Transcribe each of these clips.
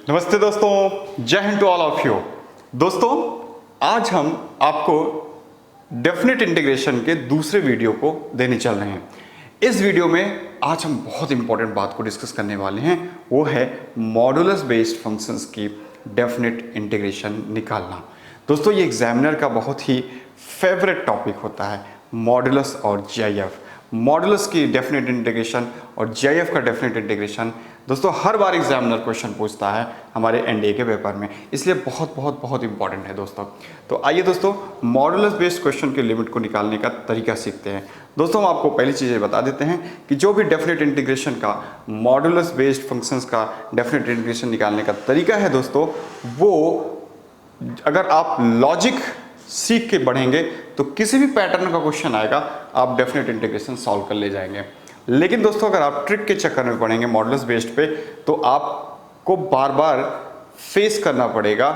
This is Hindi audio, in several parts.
नमस्ते दोस्तों, जय हिंद टू ऑल ऑफ यू। दोस्तों, आज हम आपको डेफिनेट इंटीग्रेशन के दूसरे वीडियो को देने चल रहे हैं। इस वीडियो में आज हम बहुत इंपॉर्टेंट बात को डिस्कस करने वाले हैं, वो है मॉडुलस बेस्ड फंक्शंस की डेफिनेट इंटीग्रेशन निकालना। दोस्तों, ये एग्जामिनर का बहुत ही फेवरेट टॉपिक होता है, मॉडुलस और जीआईएफ। मॉडुलस की डेफिनेट इंटीग्रेशन और जीआईएफ का डेफिनेट इंटीग्रेशन दोस्तों हर बार एग्जामिनर क्वेश्चन पूछता है हमारे एनडीए के पेपर में, इसलिए बहुत इंपॉर्टेंट है दोस्तों। तो आइए दोस्तों, मॉडुलस बेस्ड क्वेश्चन के लिमिट को निकालने का तरीका सीखते हैं। दोस्तों, हम आपको पहली चीज़ें बता देते हैं कि जो भी डेफिनेट इंटीग्रेशन का मॉडुलस बेस्ड फंक्शंस का डेफिनेट इंटीग्रेशन निकालने का तरीका है दोस्तों, वो अगर आप लॉजिक सीख के बढ़ेंगे तो किसी भी पैटर्न का क्वेश्चन आएगा आप डेफिनेट इंटीग्रेशन सॉल्व कर ले जाएंगे। लेकिन दोस्तों, अगर आप ट्रिक के चक्कर में पढ़ेंगे मॉडुलस बेस्ड पे तो आपको बार बार फेस करना पड़ेगा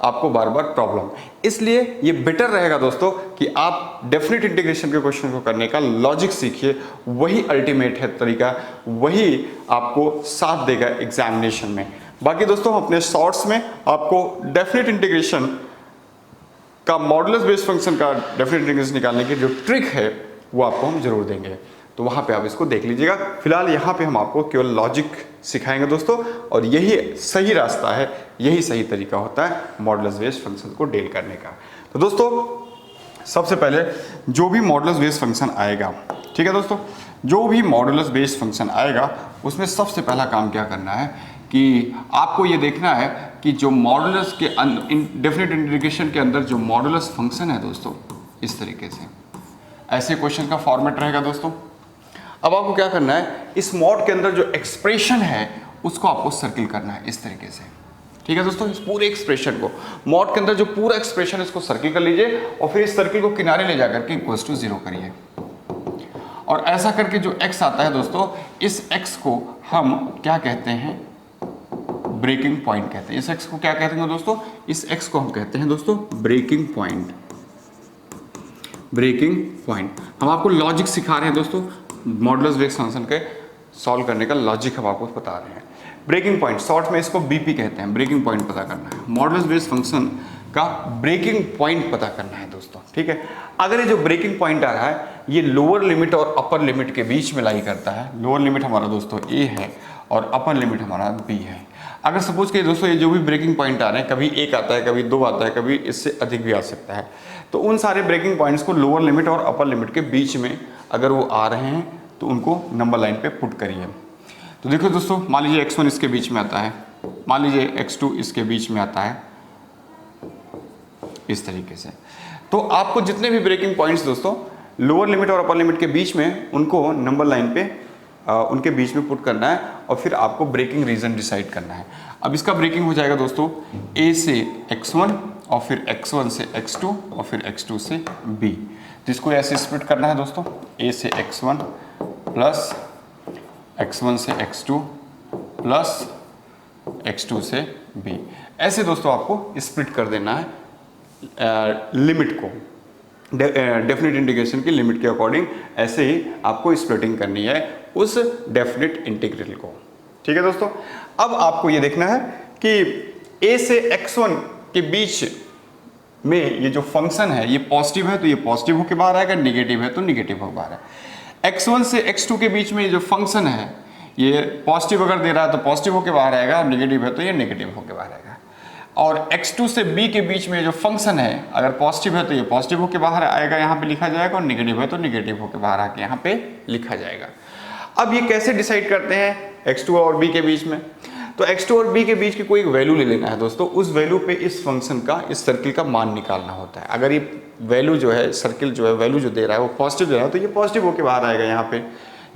आपको बार बार प्रॉब्लम। इसलिए ये बेटर रहेगा दोस्तों कि आप डेफिनेट इंटीग्रेशन के क्वेश्चन को करने का लॉजिक सीखिए, वही अल्टीमेट है तरीका, वही आपको साथ देगा एग्जामिनेशन में। बाकी दोस्तों, हम अपने शॉर्ट्स में आपको डेफिनेट इंटीग्रेशन का मॉडुलस बेस्ड फंक्शन का डेफिनेट इंटीग्रेशन निकालने की जो ट्रिक है वो आपको हम जरूर देंगे, तो वहां पे आप इसको देख लीजिएगा। फिलहाल यहाँ पे हम आपको केवल लॉजिक सिखाएंगे दोस्तों, और यही सही रास्ता है, यही सही तरीका होता है मॉडुलस बेस्ड फंक्शन को डील करने का। तो दोस्तों, सबसे पहले जो भी मॉडुलस बेस्ड फंक्शन आएगा, ठीक है दोस्तों, जो भी मॉडुलस बेस्ड फंक्शन आएगा उसमें सबसे पहला काम क्या करना है कि आपको ये देखना है कि जो मॉडुलस के डेफिनेट इंटीग्रेशन के अंदर जो मॉडुलस फंक्शन है दोस्तों, इस तरीके से ऐसे क्वेश्चन का फॉर्मेट रहेगा दोस्तों। अब आपको क्या करना है, इस मॉड के अंदर जो एक्सप्रेशन है उसको आपको सर्किल करना है इस तरीके से, ठीक है दोस्तों। इस पूरे एक्सप्रेशन को, मॉड के अंदर जो पूरा एक्सप्रेशन है इसको सर्किल कर लीजिए और फिर इस सर्किल को किनारे ले जाकर के इक्वल्स टू 0 करिए। और ऐसा करके जो x आता है दोस्तों, इस x को हम क्या कहते हैं, ब्रेकिंग पॉइंट कहते हैं। इस x को क्या कहते हैं दोस्तों, इस x को हम कहते हैं दोस्तों ब्रेकिंग पॉइंट। ब्रेकिंग पॉइंट हम आपको लॉजिक सिखा रहे हैं दोस्तों, मॉडुलस बेस्ड फंक्शन के सॉल्व करने का लॉजिक हम आपको बता रहे हैं। ब्रेकिंग पॉइंट, शॉर्ट में इसको बीपी कहते हैं, ब्रेकिंग पॉइंट पता करना है, मॉडुलस बेस्ड फंक्शन का ब्रेकिंग पॉइंट पता करना है दोस्तों, ठीक है। अगर ये जो ब्रेकिंग पॉइंट आ रहा है ये लोअर लिमिट और अपर लिमिट के बीच में लाई करता है। लोअर लिमिट हमारा दोस्तों a है और अपर लिमिट हमारा b है। अगर सपोज कि दोस्तों ये जो भी ब्रेकिंग पॉइंट आ रहे हैं, कभी 1 आता है, कभी 2 आता है, कभी इससे अधिक भी आ सकता है, तो उन सारे ब्रेकिंग पॉइंट्स को लोअर लिमिट और अपर लिमिट के बीच में अगर वो आ रहे हैं तो उनको नंबर लाइन पे पुट करिए। तो देखो दोस्तों, मान लीजिए x1 इसके बीच में आता है, मान लीजिए x2 इसके बीच में आता है, इस तरीके से। तो आपको जितने भी ब्रेकिंग पॉइंट्स दोस्तों लोअर लिमिट और अपर लिमिट के बीच में, उनको नंबर लाइन पे उनके बीच में पुट करना है और फिर आपको ब्रेकिंग रीजन डिसाइड करना है। अब इसका ब्रेकिंग हो जाएगा दोस्तों a से x1 और फिर x1 से x2 और फिर x2 से b। तो इसको ऐसे स्प्लिट करना है दोस्तों, a से x1 प्लस x1 से x2 प्लस x2 से b। ऐसे दोस्तों आपको स्प्लिट कर देना है लिमिट को, डेफिनेट इंटीग्रेशन की लिमिट के अकॉर्डिंग ऐसे ही आपको स्प्लिटिंग करनी है उस डेफिनेट इंटीग्रल को, ठीक है दोस्तों। अब आपको ये देखना है कि a से x1 के बीच में ये जो फंक्शन है ये पॉजिटिव है तो ये पॉजिटिव होकर बाहर आएगा, निगेटिव है तो निगेटिव होकर बाहर आएगा। x1 से x2 के बीच में ये जो फंक्शन है ये पॉजिटिव अगर दे रहा है तो पॉजिटिव होकर बाहर आएगा, निगेटिव है तो ये निगेटिव होकर बाहर आएगा। और x2 से b के बीच में जो फंक्शन है अगर पॉजिटिव है तो ये पॉजिटिव होकर बाहर आएगा, यहाँ पे लिखा जाएगा, और निगेटिव है तो निगेटिव होकर बाहर आके यहाँ पे लिखा जाएगा। अब ये कैसे डिसाइड करते हैं x2 और b के बीच में, तो x2 और b के बीच की कोई वैल्यू ले लेना है दोस्तों, उस वैल्यू पे इस फंक्शन का, इस सर्किल का मान निकालना होता है। अगर ये वैल्यू जो है, सर्किल जो है वैल्यू जो दे रहा है वो पॉजिटिव दे रहा है तो ये पॉजिटिव होकर बाहर आएगा, यहाँ पे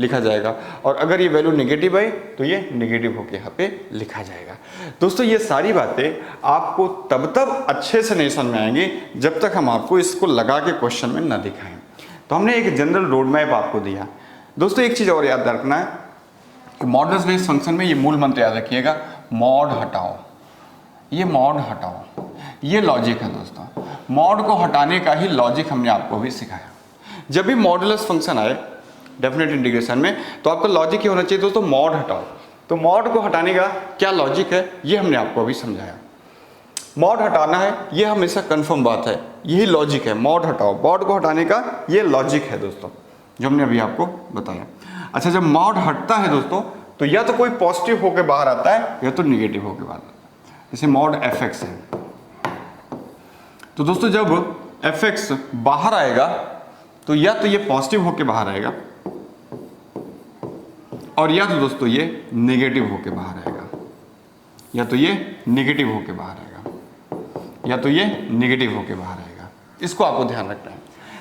लिखा जाएगा, और अगर ये वैल्यू नेगेटिव आई तो ये नेगेटिव होकर यहाँ पे लिखा जाएगा। दोस्तों, ये सारी बातें आपको तब अच्छे से नहीं समझ में आएंगी जब तक हम आपको इसको लगा के क्वेश्चन में न दिखाएं। तो हमने एक जनरल रोड मैप आपको दिया दोस्तों। एक चीज़ और याद रखना है कि मॉडुलस बेस्ड फंक्शन में ये मूल मंत्र याद रखिएगा, मॉड हटाओ, ये मॉड हटाओ, ये लॉजिक है दोस्तों। मॉड को हटाने का ही लॉजिक हमने आपको भी सिखाया। जब भी मॉडुलस फंक्शन आए डेफिनेट इंटीग्रेशन में तो आपका लॉजिक ये होना चाहिए दोस्तों, मॉड हटाओ। तो मॉड को हटाने का क्या लॉजिक है ये हमने आपको अभी समझाया। मॉड हटाना है ये हमेशा कंफर्म बात है, यही लॉजिक है, मॉड हटाओ, मॉड को हटाने का ये लॉजिक है दोस्तों जो हमने अभी आपको बताया। अच्छा, जब मॉड हटता है दोस्तों तो या तो कोई पॉजिटिव होकर बाहर आता है या तो निगेटिव होकर बाहर आता है। जैसे मॉड fx है, तो दोस्तों जब fx बाहर आएगा तो या तो ये पॉजिटिव होकर बाहर आएगा और या तो दोस्तों ये नेगेटिव होकर बाहर आएगा, या तो ये नेगेटिव होकर बाहर आएगा, या तो ये नेगेटिव होके बाहर आएगा। इसको आपको ध्यान रखना है।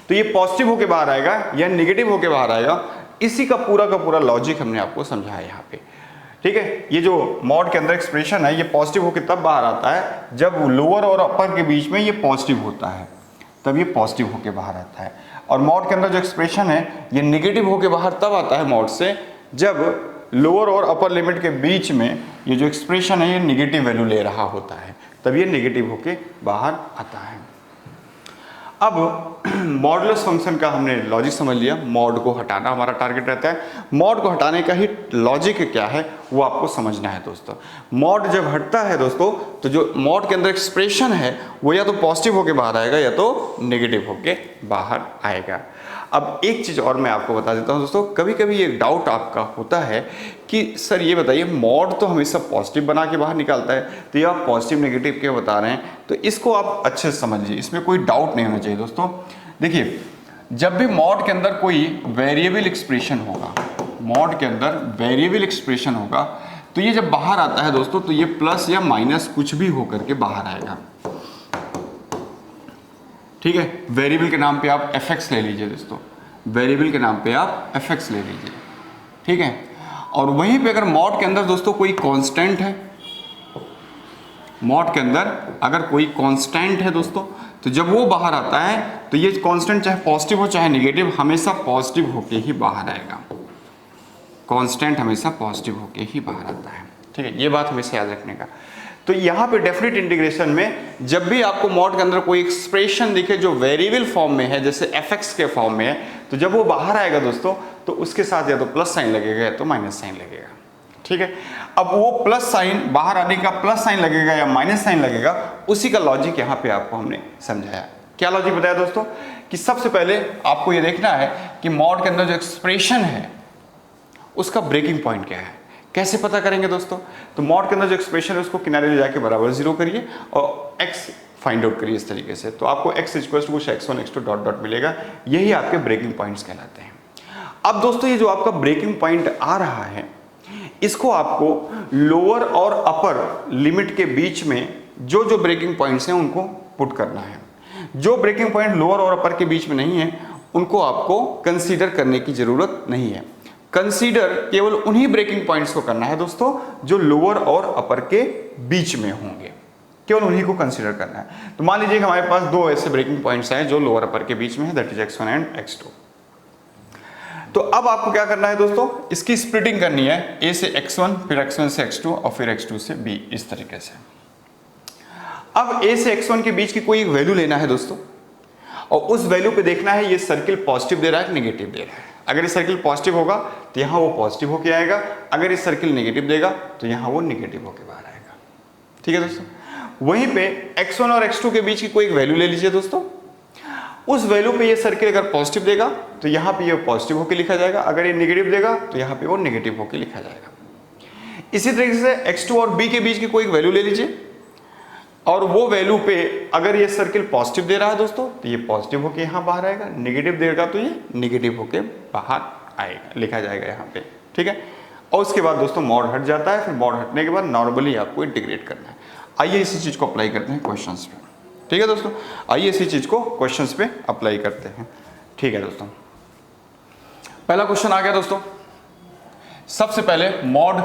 तो ये पॉजिटिव होके बाहर आएगा या नेगेटिव होके बाहर आएगा, इसी का पूरा लॉजिक हमने आपको समझाया यहाँ पे। ठीक है, ये जो मॉड के अंदर एक्सप्रेशन है ये पॉजिटिव होके तब बाहर आता है जब लोअर और अपर के बीच में ये पॉजिटिव होता है, तब ये पॉजिटिव होके बाहर आता है। और मॉड के अंदर जो एक्सप्रेशन है ये नेगेटिव होके बाहर तब आता है मॉड से जब लोअर और अपर लिमिट के बीच में ये जो एक्सप्रेशन है ये नेगेटिव वैल्यू ले रहा होता है, तब ये नेगेटिव होके बाहर आता है। अब मॉडुलस फंक्शन का हमने लॉजिक समझ लिया, मॉड को हटाना हमारा टारगेट रहता है। मॉड को हटाने का ही लॉजिक क्या है वो आपको समझना है दोस्तों। मॉड जब हटता है दोस्तों तो जो मॉड के अंदर एक्सप्रेशन है वो या तो पॉजिटिव होके बाहर आएगा या तो नेगेटिव होके बाहर आएगा। अब एक चीज़ और मैं आपको बता देता हूँ दोस्तों, कभी कभी ये डाउट आपका होता है कि सर ये बताइए मॉड तो हमेशा पॉजिटिव बना के बाहर निकालता है, तो ये आप पॉजिटिव नेगेटिव क्या बता रहे हैं, तो इसको आप अच्छे से समझिए, इसमें कोई डाउट नहीं होना चाहिए दोस्तों। देखिए, जब भी मॉड के अंदर कोई वेरिएबल एक्सप्रेशन होगा, मॉड के अंदर वेरिएबल एक्सप्रेशन होगा, तो ये जब बाहर आता है दोस्तों तो ये प्लस या माइनस कुछ भी होकर के बाहर आएगा। ठीक है, वेरिएबल के नाम पे आप fx ले लीजिए दोस्तों, वेरिएबल के नाम पे आप fx ले लीजिए। ठीक है, और वहीं पे अगर मॉड के अंदर दोस्तों कोई कांस्टेंट है, मॉड के अंदर अगर कोई कांस्टेंट है दोस्तों, तो जब वो बाहर आता है तो ये कांस्टेंट चाहे पॉजिटिव हो चाहे नेगेटिव हमेशा पॉजिटिव होके ही बाहर आएगा। कांस्टेंट हमेशा पॉजिटिव होके ही बाहर आता है। ठीक है, ये बात हमेशा याद रखने का। तो यहाँ पे डेफिनेट इंटीग्रेशन में जब भी आपको मॉड के अंदर कोई एक्सप्रेशन दिखे जो वेरिएबल फॉर्म में है, जैसे fx के फॉर्म में है, तो जब वो बाहर आएगा दोस्तों तो उसके साथ या तो प्लस साइन लगेगा या तो माइनस साइन लगेगा। ठीक है, अब वो प्लस साइन बाहर आने का प्लस साइन लगेगा या माइनस साइन लगेगा, उसी का लॉजिक यहाँ पे आपको हमने समझाया। क्या लॉजिक बताया दोस्तों कि सबसे पहले आपको ये देखना है कि मॉड के अंदर जो एक्सप्रेशन है उसका ब्रेकिंग पॉइंट क्या है। कैसे पता करेंगे दोस्तों, तो मॉड के अंदर जो एक्सप्रेशन है उसको किनारे ले जाके बराबर जीरो करिए और x फाइंड आउट करिए इस तरीके से, तो आपको x इक्वल टू कुछ x1 x2 डॉट डॉट मिलेगा। यही आपके ब्रेकिंग पॉइंट्स कहलाते हैं। अब दोस्तों ये जो आपका ब्रेकिंग पॉइंट आ रहा है इसको आपको लोअर और अपर लिमिट के बीच में जो जो ब्रेकिंग पॉइंट्स हैं उनको पुट करना है। जो ब्रेकिंग पॉइंट लोअर और अपर के बीच में नहीं है उनको आपको कंसीडर करने की जरूरत नहीं है। कंसीडर केवल उन्हीं ब्रेकिंग पॉइंट्स को करना है दोस्तों जो लोअर और अपर के बीच में होंगे, केवल उन्हीं को कंसीडर करना है। तो मान लीजिए कि हमारे पास दो ऐसे ब्रेकिंग पॉइंट्स हैं जो लोअर अपर के बीच में है, that is x1 and x2। तो अब आपको क्या करना है दोस्तों, इसकी स्प्लिटिंग करनी है, a से x1 फिर x1 से x2 और फिर x2 से b, इस तरीके से। अब a से x1 के बीच की कोई एक वैल्यू लेना है दोस्तों और उस वैल्यू पे देखना है ये सर्किल पॉजिटिव दे रहा है नेगेटिव दे रहा है। अगर ये सर्किल पॉजिटिव होगा तो यहाँ वो पॉजिटिव होके आएगा, अगर ये सर्किल नेगेटिव देगा तो यहाँ वो नेगेटिव होके बाहर आएगा। ठीक है दोस्तों, वहीं पे x1 और x2 के बीच की कोई एक वैल्यू ले लीजिए दोस्तों, उस वैल्यू पे ये सर्किल अगर पॉजिटिव देगा तो यहाँ पे ये पॉजिटिव होके लिखा जाएगा, अगर ये नेगेटिव देगा तो यहाँ पे वो नेगेटिव होके लिखा जाएगा। इसी तरीके से x2 और b के बीच की कोई एक वैल्यू ले लीजिए और वो वैल्यू पे अगर ये सर्किल पॉजिटिव दे रहा है दोस्तों तो ये पॉजिटिव होके यहाँ बाहर आएगा, नेगेटिव देगा तो ये नेगेटिव होके बाहर आएगा, लिखा जाएगा यहाँ पे। ठीक है, और उसके बाद दोस्तों मॉड हट जाता है, फिर मॉड हटने के बाद नॉर्मली आपको इंटीग्रेट करना है। आइए इसी चीज़ को अप्लाई करते हैं क्वेश्चंस पे। ठीक है दोस्तों, आइए इसी चीज़ को क्वेश्चंस पे अप्लाई करते हैं। ठीक है दोस्तों, पहला क्वेश्चन आ गया दोस्तों। सबसे पहले मॉड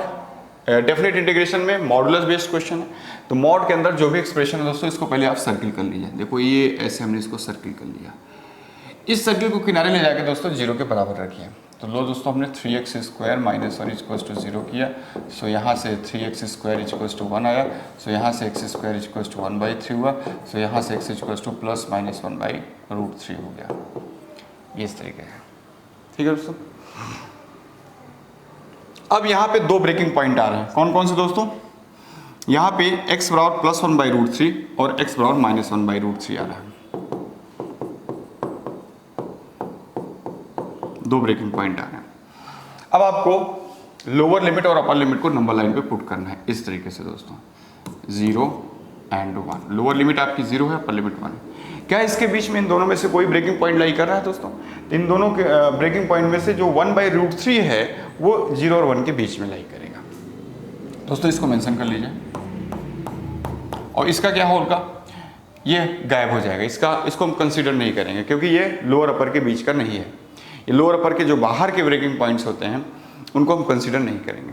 डेफिनेट इंटीग्रेशन में मॉडुलस बेस्ड क्वेश्चन है, तो मॉड के अंदर जो भी एक्सप्रेशन है दोस्तों इसको पहले आप सर्किल कर लीजिए। देखो ये ऐसे हमने इसको सर्किल कर लिया, इस सर्किल को किनारे ले जाके दोस्तों जीरो के बराबर रखिए। तो लो दोस्तों हमने 3x square minus 1 equals to 0 किया, सो यहाँ से 3x स्क्वायर इक्वल्स टू 1 आया, सो यहाँ से x स्क्वायर इक्वल्स टू 1/3 हुआ, सो यहाँ से x equals two plus minus 1/√3 हो गया। ये इस तरीके है। ठीक है दोस्तों, अब यहाँ पे दो ब्रेकिंग पॉइंट आ रहे हैं, कौन कौन से दोस्तों? यहाँ पे x बराबर +1/√3 और x बराबर -1/√3 आ रहा है। दो ब्रेकिंग पॉइंट आ रहे हैं। अब आपको लोअर लिमिट और अपर लिमिट को नंबर लाइन पे पुट करना है इस तरीके से दोस्तों, 0 and 1। लोअर लिमिट आपकी 0 है, अपर लिमिट 1 है। क्या इसके बीच में इन दोनों में से कोई ब्रेकिंग पॉइंट लाई कर रहा है दोस्तों? इन दोनों के ब्रेकिंग पॉइंट में से जो 1/√3 है वो 0 और 1 के बीच में लाई करेगा दोस्तों, इसको मेंशन कर लीजिए। और इसका क्या होगा? ये गायब हो जाएगा, इसको हम कंसीडर नहीं करेंगे क्योंकि ये लोअर अपर के बीच का नहीं है। ये लोअर अपर के जो बाहर के ब्रेकिंग पॉइंट्स होते हैं उनको हम कंसीडर नहीं करेंगे,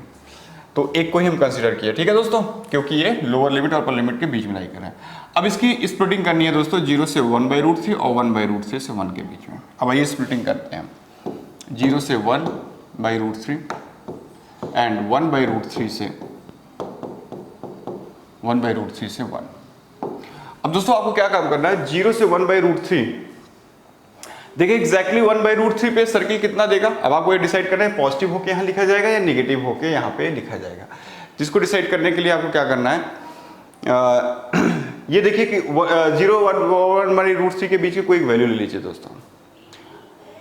तो एक को ही हम कंसीडर किया, ठीक है दोस्तों, क्योंकि ये लोअर लिमिट और अपर लिमिट के बीच में लाई कर रहा है। अब इसकी स्प्लिटिंग करनी है दोस्तों 0 से 1/√3 और 1/√3 से 1 के बीच में। अब आइए स्प्लिटिंग करते हैं, 0 से 1/√3 एंड 1/√3 से 1। अब दोस्तों आपको क्या काम करना है, 0 से 1/√3, देखिए एग्जैक्टली 1/√3 पे सर्किल कितना देगा। अब आपको ये डिसाइड करना है पॉजिटिव होके यहाँ लिखा जाएगा या नेगेटिव होके यहाँ पे लिखा जाएगा। जिसको डिसाइड करने के लिए आपको क्या करना है, ये देखिए कि 0 1/√3 के बीच की कोई एक वैल्यू ले लीजिए दोस्तों,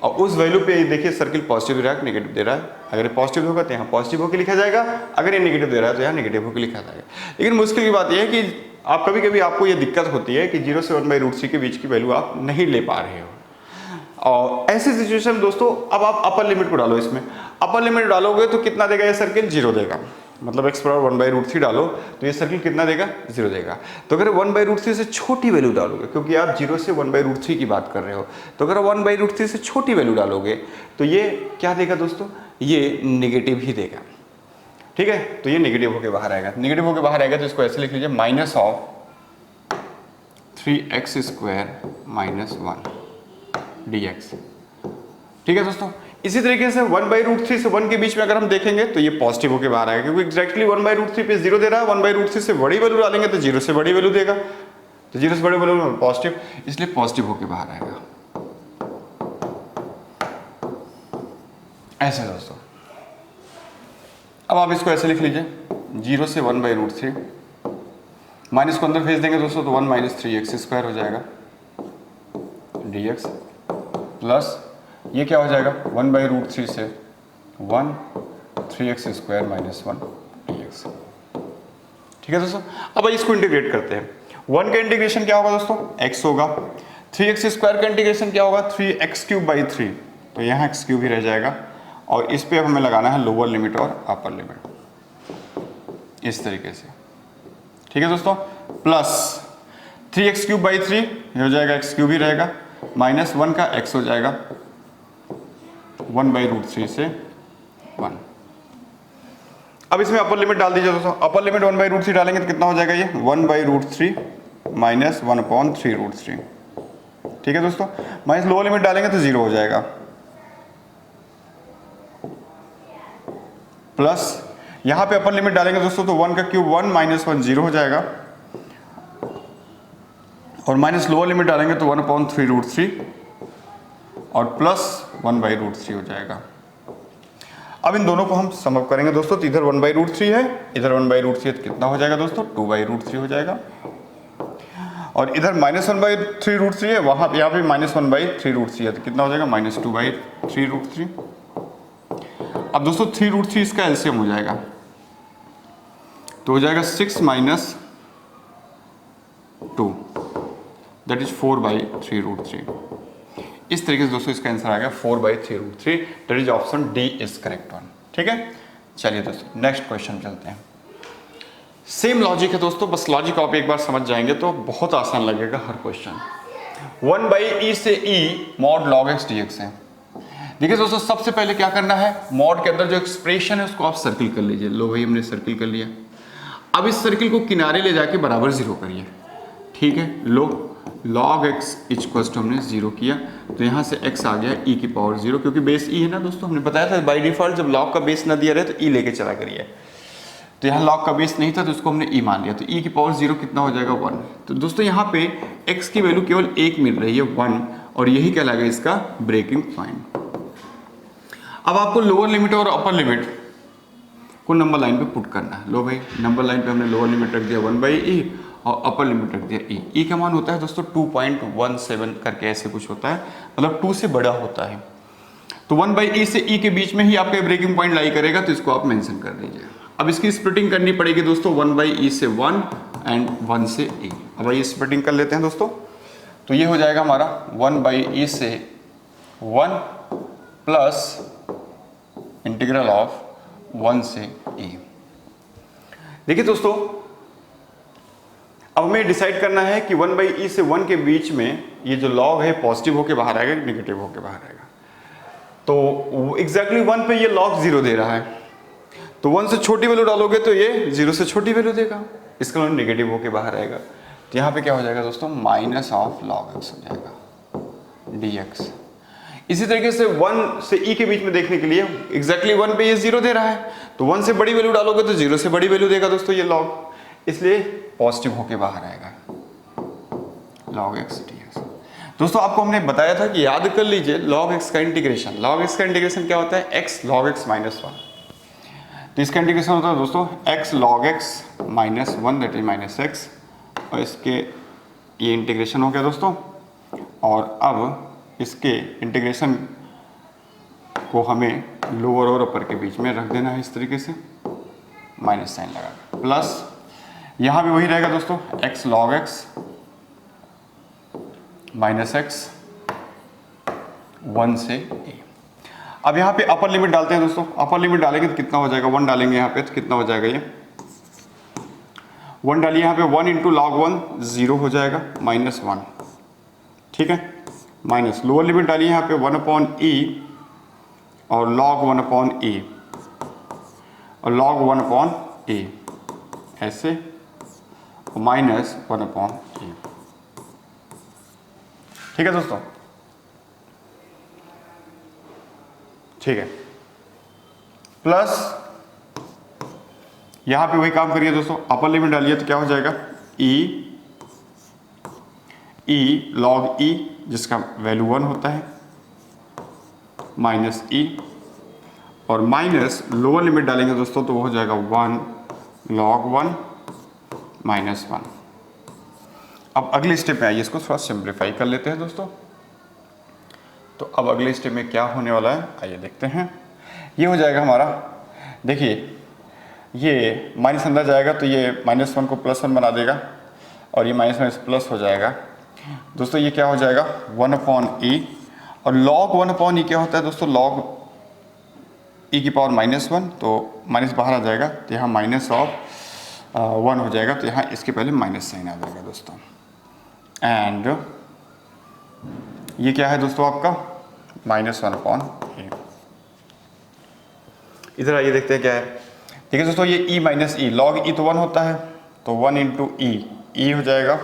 और उस वैल्यू पे देखिए सर्किल पॉजिटिव दे रहा है नेगेटिव दे रहा है। अगर ये पॉजिटिव होगा तो यहाँ पॉजिटिव होकर लिखा जाएगा, अगर ये नेगेटिव दे रहा है तो यहाँ नेगेटिव होकर लिखा जाएगा। लेकिन मुश्किल की बात यह है कि आप कभी कभी आपको ये दिक्कत होती है कि 0 से 1/√3 के बीच की वैल्यू आप नहीं ले पा रहे हो, और ऐसी सिचुएशन दोस्तों अब आप अपर लिमिट को डालो। इसमें अपर लिमिट डालोगे तो कितना देगा ये सर्किल? 0 देगा। मतलब x बराबर 1/√3 डालो तो ये सर्किल कितना देगा? 0 देगा। तो अगर 1/√3 से छोटी वैल्यू डालोगे, क्योंकि आप 0 से 1/√3 की बात कर रहे हो, तो अगर 1/√3 से छोटी वैल्यू डालोगे तो ये क्या देगा दोस्तों? ये नेगेटिव ही देगा, ठीक है। तो ये नेगेटिव होके बाहर आएगा। नेगेटिव होके बाहर आएगा तो इसको ऐसे लिख लीजिए, -3x² - 1 dx, ठीक है दोस्तों। इसी तरीके से 1/√3 से 1 के बीच में अगर हम देखेंगे तो ये पॉजिटिव होके बाहर आएगा, क्योंकि एग्जैक्टली 1/√3 पे 0 दे रहा है। 1/√3 से बड़ी वैल्यू डालेंगे तो 0 से बड़ी वैल्यू देगा, तो 0 से बड़ी वैल्यू पॉजिटिव, इसलिए पॉजिटिव होके बाहर आएगा। ऐसे दोस्तों, अब आप इसको ऐसे लिख लीजिए, 0 से 1/√3, माइनस को अंदर भेज देंगे दोस्तों तो 1 - 3x² हो जाएगा dx, प्लस ये क्या हो जाएगा 1/√3 से 1 3x² - 1 dx, ठीक है दोस्तों। अब इसको इंटीग्रेट करते हैं। 1 का इंटीग्रेशन क्या होगा दोस्तों? x होगा। 3x² का इंटीग्रेशन क्या होगा? 3x³ / 3, तो यहाँ x³ ही रह जाएगा, और इस पे अब हमें लगाना है लोअर लिमिट और अपर लिमिट इस तरीके से, ठीक है दोस्तों। प्लस 3x³ / 3 ये हो जाएगा, x³ ही रहेगा, -1 का x हो जाएगा 1/√3 से 1। अब इसमें अपर लिमिट डाल दीजिए दोस्तों। अपर लिमिट 1/√3 डालेंगे तो कितना हो जाएगा ये? 1/√3 - 1/3√3, ठीक है दोस्तों। माइनस लोअर लिमिट डालेंगे तो 0 हो जाएगा, प्लस यहां पे अपर लिमिट डालेंगे दोस्तों तो 1 का क्यूब 1 - 1 0 हो जाएगा, और माइनस लोअर लिमिट डालेंगे तो 1/3√3 और प्लस 1/√3 हो जाएगा। अब इन दोनों को हम सम अप करेंगे दोस्तों, तो इधर 1/√3 है, इधर 1/√3 है, तो कितना हो जाएगा दोस्तों? 2/√3 हो जाएगा, और इधर -1/3√3 है, वहां यहाँ पे -1/3√3 है, तो कितना हो जाएगा? -2/3√3। अब दोस्तों 3√3 इसका एलसीएम हो जाएगा, तो हो जाएगा 6 - 2 दैट इज 4/3√3। इस तरीके से दोस्तों इसका आंसर आ गया 4/3√3, that is option D is correct one, ठीक है। चलिए दोस्तों नेक्स्ट क्वेश्चन चलते हैं। सेम लॉजिक है दोस्तों, बस लॉजिक आप एक बार समझ जाएंगे तो बहुत आसान लगेगा हर क्वेश्चन। 1/e से e mod log x dx है। देखिए दोस्तों सबसे पहले क्या करना है, मॉड के अंदर जो एक्सप्रेशन है उसको आप सर्किल कर लीजिए। लो भाई हमने सर्किल कर लिया। अब इस सर्किल को किनारे ले जाके बराबर 0 करिए, ठीक है। लो log x इक्वल्स टू हमने 0 किया, तो यहाँ से x आ गया e की पावर 0, क्योंकि बेस e है ना दोस्तों, हमने बताया था बाय डिफॉल्ट जब log का बेस ना दिया रहे तो e लेके चला करिए। तो यहाँ log का बेस नहीं था तो इसको हमने e मान लिया, तो e की पावर 0 कितना हो जाएगा 1। तो दोस्तों यहाँ पे x की वैल्यू केवल 1 मिल रही है 1, और यही कहलाएगा इसका ब्रेकिंग पॉइंट। अब आपको लोअर लिमिट और अपर लिमिट को नंबर लाइन पे पुट करना है। लो भाई, नंबर लाइन पे हमने लोअर लिमिट रख दिया 1/e और अपर लिमिट रख दिया e का मान होता है दोस्तों 2.17 करके ऐसे कुछ होता है, मतलब 2 से बड़ा होता है। तो 1/e से e के बीच में ही आपका ब्रेकिंग पॉइंट लाई करेगा, तो इसको आप मेंशन कर दीजिए। अब इसकी स्प्लिटिंग करनी पड़ेगी दोस्तों 1/e से 1 एंड 1 से e। अब आइए स्प्लिटिंग कर लेते हैं दोस्तों। तो ये हो जाएगा हमारा 1/e से 1 प्लस इंटीग्रल ऑफ 1 से e। देखिए दोस्तों, अब हमें डिसाइड करना है कि 1/e से 1 के बीच में ये जो लॉग है पॉजिटिव होके बाहर आएगा, नेगेटिव होके बाहर आएगा। तो एग्जैक्टली 1 पे ये लॉग 0 दे रहा है, तो 1 से छोटी वैल्यू डालोगे तो ये 0 से छोटी वैल्यू देगा, इसका मतलब नेगेटिव होके बाहर आएगा। तो यहाँ पे क्या हो जाएगा दोस्तों, माइनस ऑफ लॉग x हो जाएगा dx। इसी तरीके से 1 से e के बीच में देखने के लिए एग्जैक्टली 1 पे ये 0 दे रहा है, तो 1 से बड़ी वैल्यू डालोगे तो 0 से बड़ी वैल्यू देगा दोस्तों ये लॉग, इसलिए पॉजिटिव होके बाहर आएगा log x dx। दोस्तों आपको हमने बताया था कि याद कर लीजिए log x का इंटीग्रेशन, log x का इंटीग्रेशन क्या होता है, x log x minus 1। तो इसका इंटीग्रेशन होता है दोस्तों x log x minus 1 that is minus x, और इसके ये इंटीग्रेशन हो गया दोस्तों। और अब इसके इंटीग्रेशन को हमें लोअर और अपर के बीच में रख देना है इस तरीके से, माइनस साइन लगा, प्लस यहाँ भी वही रहेगा दोस्तों x log x minus x 1 से a। अब यहाँ पे अपर लिमिट डालते हैं दोस्तों। अपर लिमिट डालेंगे तो कितना हो जाएगा, 1 डालेंगे यहाँ पे तो कितना हो जाएगा, ये 1 डालिए यहाँ पे, 1 इंटू लॉग 1 0 हो जाएगा -1, ठीक है। माइनस लोअर लिमिट डालिए यहाँ पे 1/e और log 1/e और log 1/e ऐसे, माइनस 1/e, ठीक है दोस्तों, ठीक है। प्लस यहां पे वही काम करिए दोस्तों, अपर लिमिट डालिए तो क्या हो जाएगा, e log e जिसका वैल्यू 1 होता है माइनस e, और माइनस लोअर लिमिट डालेंगे दोस्तों तो वो हो जाएगा 1 log 1 माइनस 1। अब अगले स्टेप में आइए, इसको थोड़ा सिंप्लीफाई कर लेते हैं दोस्तों। तो अब अगले स्टेप में क्या होने वाला है आइए देखते हैं। ये हो जाएगा हमारा, देखिए ये माइनस अंदर जाएगा तो ये -1 को +1 बना देगा और ये माइनस प्लस हो जाएगा दोस्तों। ये क्या हो जाएगा 1/e, और log 1/e क्या होता है दोस्तों, log e की पावर -1, तो माइनस बाहर आ जाएगा तो यहाँ माइनस ऑफ 1 हो जाएगा, तो यहाँ इसके पहले माइनस साइन आ जाएगा दोस्तों। एंड ये क्या है दोस्तों आपका -1/e। इधर आइए देखते हैं क्या है। ठीक है दोस्तों, ये e माइनस ई, log e तो 1 होता है, तो 1 इंटू e हो जाएगा,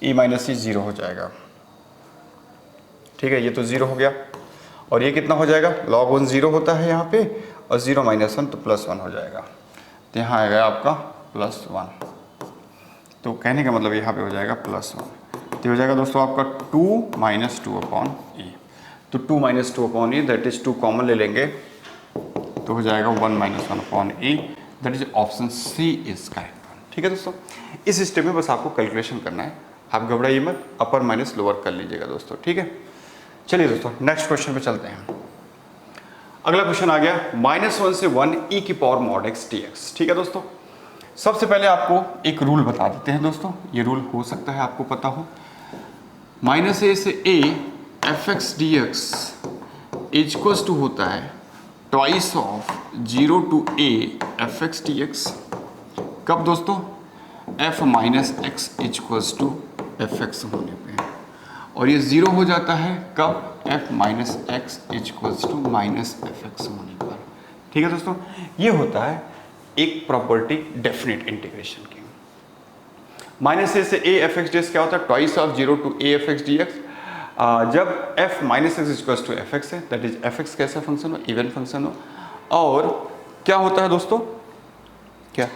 e माइनस ई 0 हो जाएगा, ठीक है। ये तो 0 हो गया, और ये कितना हो जाएगा, log 1 0 होता है यहाँ पे, और 0 - 1 तो +1 हो जाएगा, तो यहाँ आएगा आपका +1। तो कहने का मतलब यहाँ पे हो जाएगा +1, तो हो जाएगा दोस्तों आपका 2 - 2/e। तो 2 - 2/e दैट इज 2 कॉमन ले लेंगे तो हो जाएगा 1 - 1/e, that is option C is correct. ठीक है दोस्तों, इस स्टेप में बस आपको कैलकुलेशन करना है, आप घबराइए मत, अपर माइनस लोअर कर लीजिएगा दोस्तों, ठीक है। चलिए दोस्तों नेक्स्ट क्वेश्चन पे चलते हैं। अगला क्वेश्चन आ गया -1 से 1 e की पावर mod x dx। ठीक है दोस्तों, सबसे पहले आपको एक रूल बता देते हैं दोस्तों, ये रूल हो सकता है आपको पता हो। -a से a fx dx equals to होता है twice of 0 to a fx dx। कब दोस्तों, f minus x equals to fx होने पे, और ये 0 हो जाता है कब, f minus x equals to minus fx होने पर। ठीक है दोस्तों, ये होता है एक प्रॉपर्टी डेफिनेट इंटीग्रेशन की। -a से a fx dx क्या होता है, twice of 0 to a fx dx। जब f minus x equals to f x है, दैट इज एफ एक्स कैसा फंक्शन हो, इवन फंक्शन हो। और क्या होता है दोस्तों, क्या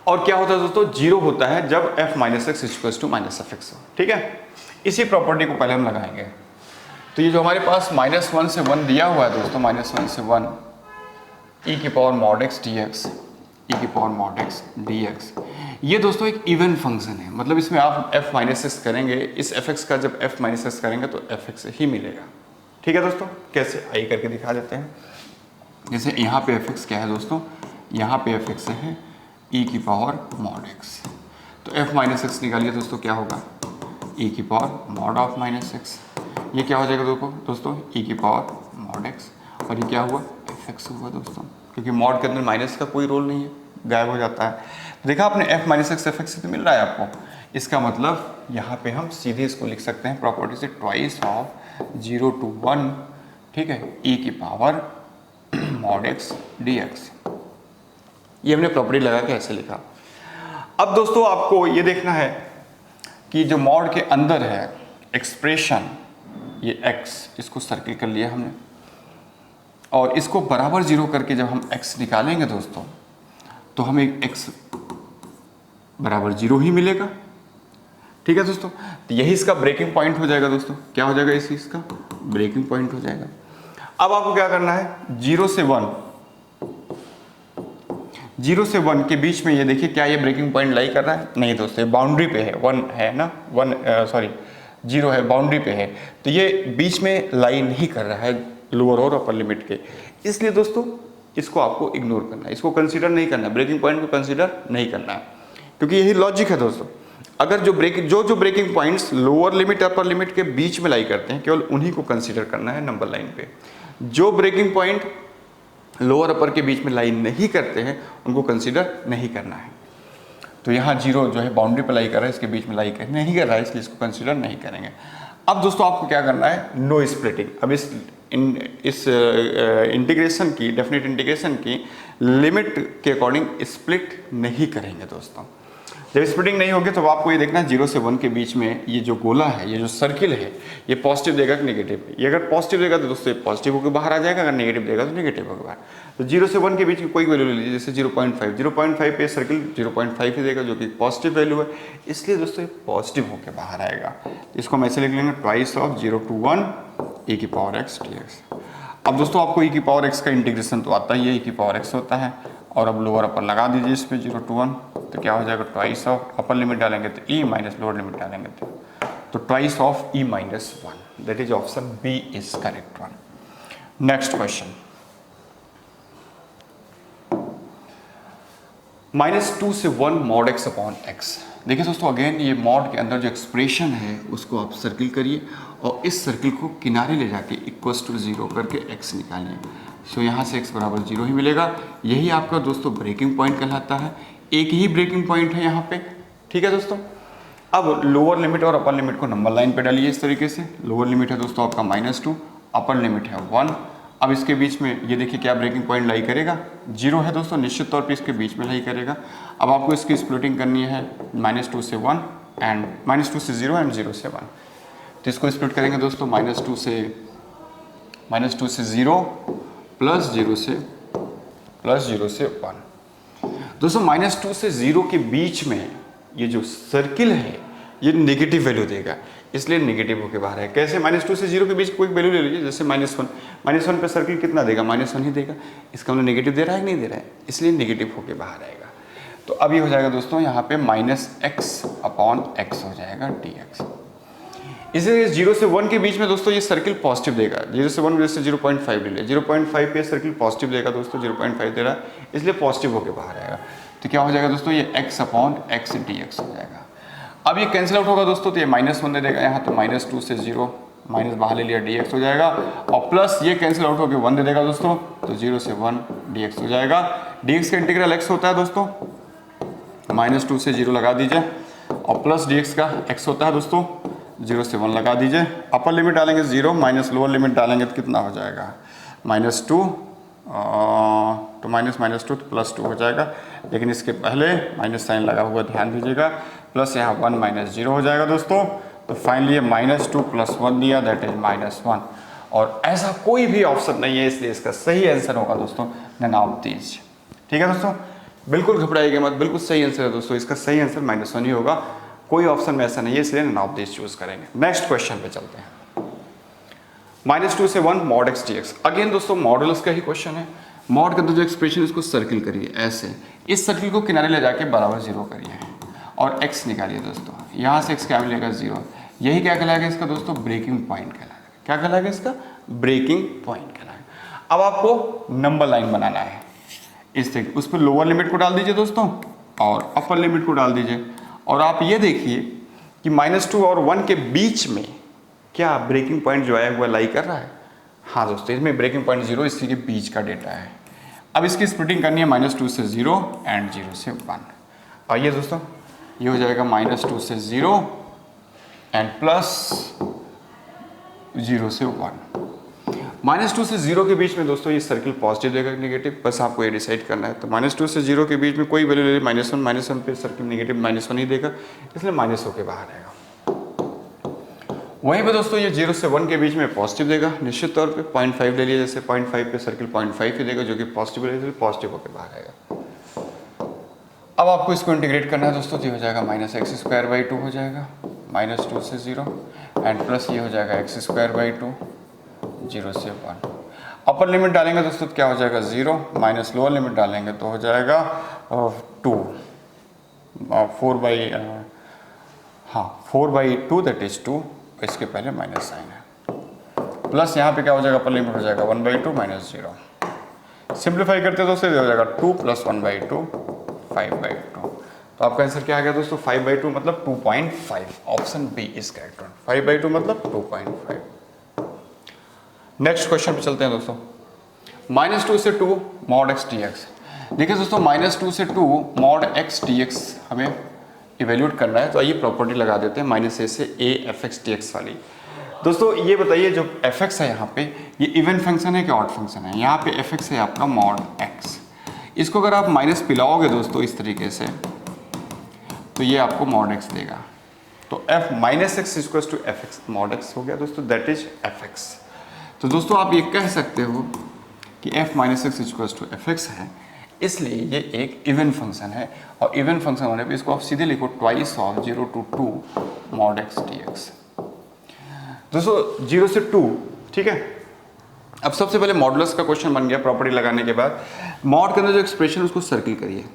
और क्या होता है दोस्तों, 0 होता है जब f minus x equals to minus f x हो। ठीक है, इसी प्रॉपर्टी को पहले हम लगाएंगे। तो ये जो हमारे पास -1 से 1 दिया हुआ है दोस्तों, -1 से 1 e की power mod x dx, e की पावर mod x dx, ये दोस्तों एक इवन फंक्शन है। मतलब इसमें आप f माइनस एक्स करेंगे, इस fx का जब f माइनस एक्स करेंगे तो fx ही मिलेगा। ठीक है दोस्तों, कैसे आई करके दिखा देते हैं। जैसे यहाँ पे fx क्या है दोस्तों, यहाँ पे fx है e की पावर mod x, तो f माइनस एक्स निकालिए दोस्तों, क्या होगा e की power mod of minus x. ये क्या हो जाएगा दोस्तों e की पावर mod x, और ये क्या हुआ fx हुआ दोस्तों, क्योंकि मॉड के अंदर माइनस का कोई रोल नहीं है, गायब हो जाता है। देखा आपने f माइनस एक्स fx से तो मिल रहा है आपको, इसका मतलब यहाँ पे हम सीधे इसको लिख सकते हैं प्रॉपर्टी से, ट्वाइस ऑफ 0 to 1, ठीक है, e की पावर mod x dx। ये हमने प्रॉपर्टी लगा के ऐसे लिखा। अब दोस्तों आपको ये देखना है कि जो मॉड के अंदर है एक्सप्रेशन, ये x, इसको सर्किल कर लिया हमने, और इसको बराबर 0 करके जब हम x निकालेंगे दोस्तों, तो हमें x बराबर 0 ही मिलेगा। ठीक है दोस्तों, तो यही इसका ब्रेकिंग पॉइंट हो जाएगा दोस्तों। क्या हो जाएगा इसी इसका ब्रेकिंग पॉइंट हो जाएगा। अब आपको क्या करना है, 0 से 1 के बीच में ये देखिए, क्या ये ब्रेकिंग पॉइंट लाई कर रहा है? नहीं दोस्तों, ये बाउंड्री पे है, 1 है ना, 0 है, बाउंड्री पे है, तो ये बीच में लाई नहीं कर रहा है लोअर और अपर लिमिट के, इसलिए दोस्तों इसको आपको इग्नोर करना है, इसको कंसीडर नहीं करना है, ब्रेकिंग पॉइंट को कंसीडर नहीं करना है, क्योंकि यही लॉजिक है दोस्तों। अगर जो breaking points lower limit upper limit के बीच में लाई करते हैं, केवल उन्हीं को कंसीडर करना है नंबर लाइन पे। जो ब्रेकिंग पॉइंट लोअर अपर के बीच में लाई नहीं करते हैं, उनको कंसीडर नहीं करना है। तो यहाँ 0 जो है बाउंड्री पर लाई कर रहा है, इसके बीच में लाई नहीं कर रहा है, इसलिए इसको कंसीडर नहीं करेंगे। अब दोस्तों आपको क्या करना है, नो स्प्लिटिंग। अब इस इंटीग्रेशन की, डेफिनेट इंटीग्रेशन की लिमिट के अकॉर्डिंग स्प्लिट नहीं करेंगे दोस्तों। जब स्प्लिटिंग नहीं होगी तो आपको ये देखना है 0 से 1 के बीच में ये जो गोला है, ये जो सर्किल है, ये पॉजिटिव देगा कि नेगेटिव। ये अगर पॉजिटिव देगा तो दोस्तों ये पॉजिटिव होकर बाहर आ जाएगा, अगर नेगेटिव देगा तो नेगेटिव होकर बाहर। तो 0 से 1 के बीच में कोई वैल्यू ले लीजिए, जैसे 0.5 पे सर्किल 0.5 ही देगा, जो कि पॉजिटिव वैल्यू है, इसलिए दोस्तों ये पॉजिटिव होकर बाहर आएगा। इसको हम ऐसे लिख लेंगे, ट्वाइस ऑफ 0 to 1 e की पावर x dx। अब दोस्तों आपको e की पावर x का इंटीग्रेशन तो आता ही है, e की पावर x होता है, और अब लोअर अपर लगा दीजिए इस पे 0 to 1, तो क्या हो जाएगा, ट्वाइस ऑफ अपर लिमिट डालेंगे तो e माइनस लोअर लिमिट डालेंगे तो twice of e minus 1। That is option B is correct one. Next question, -2 से 1 mod x अपॉन x। देखिए दोस्तों, अगेन ये मॉड के अंदर जो एक्सप्रेशन है उसको आप सर्किल करिए, और इस सर्किल को किनारे ले जाके इक्वल्स टू 0 करके x निकालिए। सो यहाँ से x बराबर 0 ही मिलेगा। यही आपका दोस्तों ब्रेकिंग पॉइंट कहलाता है। एक ही ब्रेकिंग पॉइंट है यहाँ पे। ठीक है दोस्तों, अब लोअर लिमिट और अपर लिमिट को नंबर लाइन पे डालिए इस तरीके से। लोअर लिमिट है दोस्तों आपका -2, अपर लिमिट है 1। अब इसके बीच में ये देखिए क्या ब्रेकिंग पॉइंट लाई करेगा, 0 है दोस्तों, निश्चित तौर पे इसके बीच में लाई करेगा। अब आपको इसकी स्प्लिटिंग करनी है -2 से 1 एंड -2 से 0 एंड 0 से 1। तो इसको स्प्लिट करेंगे दोस्तों, -2 से 0 प्लस 0 से 1। दोस्तों -2 से 0 के बीच में ये जो सर्किल है ये नेगेटिव वैल्यू देगा, इसलिए नेगेटिव होके बाहर है। कैसे, -2 से 0 के बीच कोई वैल्यू ले लीजिए, जैसे -1 पे सर्किल कितना देगा, -1 ही देगा। इसका मतलब नेगेटिव दे रहा है कि नहीं दे रहा है, इसलिए नेगेटिव होके बाहर आएगा। तो अब ये हो जाएगा दोस्तों यहाँ पे -x अपॉन x हो जाएगा dx। इसे 0 से 1 के बीच में दोस्तों ये सर्किल पॉजिटिव देगा। 0 से 1 जैसे 0.5 ले लिया, 0.5 पे सर्किल पॉजिटिव देगा दोस्तों, 0.5 दे रहा है, इसलिए पॉजिटिव होके बाहर आएगा। तो क्या हो जाएगा दोस्तों, ये x अपॉन x dx हो जाएगा। अब ये कैंसिल आउट होगा दोस्तों, तो ये -1 दे देगा यहाँ, तो -2 से 0 माइनस बाहर ले लिया dx हो जाएगा, और प्लस ये कैंसिल आउट होकर 1 दे देगा दोस्तों, तो 0 से 1 dx हो जाएगा। dx का इंटीग्रल x होता है दोस्तों, -2 से 0 लगा दीजिए, और प्लस dx का x होता है दोस्तों, 0 से 1 लगा दीजिए। अपर लिमिट डालेंगे 0 माइनस लोअर लिमिट डालेंगे तो कितना हो जाएगा, -2 तो -2 तो +2 हो जाएगा, लेकिन इसके पहले माइनस साइन लगा हुआ ध्यान दीजिएगा, प्लस यहाँ 1 - 0 हो जाएगा दोस्तों। तो फाइनली ये -2 + 1 दिया, दैट इज -1। और ऐसा कोई भी ऑप्शन नहीं है, इसलिए इसका सही आंसर होगा दोस्तों नन ऑफ दीज। ठीक है दोस्तों, बिल्कुल घबराइएगा मत, बिल्कुल सही आंसर है दोस्तों, इसका सही आंसर -1 ही होगा। कोई ऑप्शन में ऐसा नहीं है, इसलिए नन ऑफ दीज चूज करेंगे। नेक्स्ट क्वेश्चन पे चलते हैं। -2 से 1 mod x D x. Again दोस्तों मॉडुलस का ही क्वेश्चन है। मॉड के अंदर जो एक्सप्रेशन इसको सर्किल करिए ऐसे, इस सर्किल को किनारे ले जाके बराबर 0 करिए और x निकालिए दोस्तों। यहाँ से x क्या मिलेगा 0। यही क्या कहलाएगा इसका दोस्तों, ब्रेकिंग पॉइंट कहलाएगा। क्या कहलाएगा इसका, ब्रेकिंग पॉइंट कहलाएगा। अब आपको नंबर लाइन बनाना है इस तरीके, उस पर लोअर लिमिट को डाल दीजिए दोस्तों और अपर लिमिट को डाल दीजिए। और आप ये देखिए कि -2 और 1 के बीच में क्या ब्रेकिंग पॉइंट जो आया हुआ लाई कर रहा है। हाँ दोस्तों, इसमें ब्रेकिंग पॉइंट 0 इसी के बीच का डेटा है। अब इसकी स्प्लिटिंग करनी है -2 से 0 एंड 0 से 1। आइए दोस्तों, ये हो जाएगा -2 से 0 एंड प्लस 0 से 1। -2 से 0 के बीच में दोस्तों ये सर्किल पॉजिटिव देगा नेगेटिव, बस आपको ये डिसाइड करना है। तो -2 से 0 के बीच में कोई वैल्यू ले ली -1 पे सर्किल नेगेटिव -1 ही देगा, इसलिए माइनस होके बाहर आएगा। वहीं पे दोस्तों ये 0 से 1 के बीच में पॉजिटिव देगा निश्चित तौर पे। 0.5 ले लिया, जैसे 0.5 पे सर्किल 0.5 ही देगा जो कि पॉजिटिव है, इसलिए पॉजिटिव होकर बाहर आएगा। अब आपको इसको इंटीग्रेट करना है दोस्तों, तो ये हो जाएगा -x² 2 हो जाएगा -2 से 0 एंड प्लस ये हो जाएगा x² 2 0 से 1। अपर लिमिट डालेंगे दोस्तों तो क्या हो जाएगा 0 माइनस लोअर लिमिट डालेंगे तो हो जाएगा 2 4/2 दैट इज 2। इसके पहले माइनस साइन है, प्लस यहाँ पे क्या हो जाएगा, अपर लिमिट हो जाएगा 1/2 माइनस 0। सिंप्लीफाई करते दोस्तों ये हो जाएगा 2 + 1/2 5/2। तो आपका आंसर क्या आ गया दोस्तों, 5/2 मतलब 2.5। Option B is correct. 5/2 मतलब 2.5। नेक्स्ट क्वेश्चन पे चलते हैं दोस्तों। -2 से 2 मॉड x dx। देखिए दोस्तों -2 से 2 मॉड x dx हमें इवेल्यूट करना है, तो आइए प्रॉपर्टी लगा देते हैं -a से a fx dx वाली। दोस्तों ये बताइए जो fx है यहाँ पे, ये इवन फंक्शन है कि ऑड फंक्शन है। यहाँ पे fx है आपका मॉड x। इसको अगर आप माइनस पिलाओगे दोस्तों इस तरीके से, तो ये आपको मॉड x देगा। तो f -x = fx mod x हो गया दोस्तों, दैट इज fx। तो दोस्तों आप ये कह सकते हो कि f -x = fx है, इसलिए ये एक इवन फंक्शन है। और इवन फंक्शन होने पे इसको आप सीधे लिखो twice of 0 to 2 mod x dx। दोस्तों 0 से 2, ठीक है। अब सबसे पहले मॉडुलस का क्वेश्चन बन गया प्रॉपर्टी लगाने के बाद। मॉड के अंदर जो एक्सप्रेशन उसको सर्किल करिए,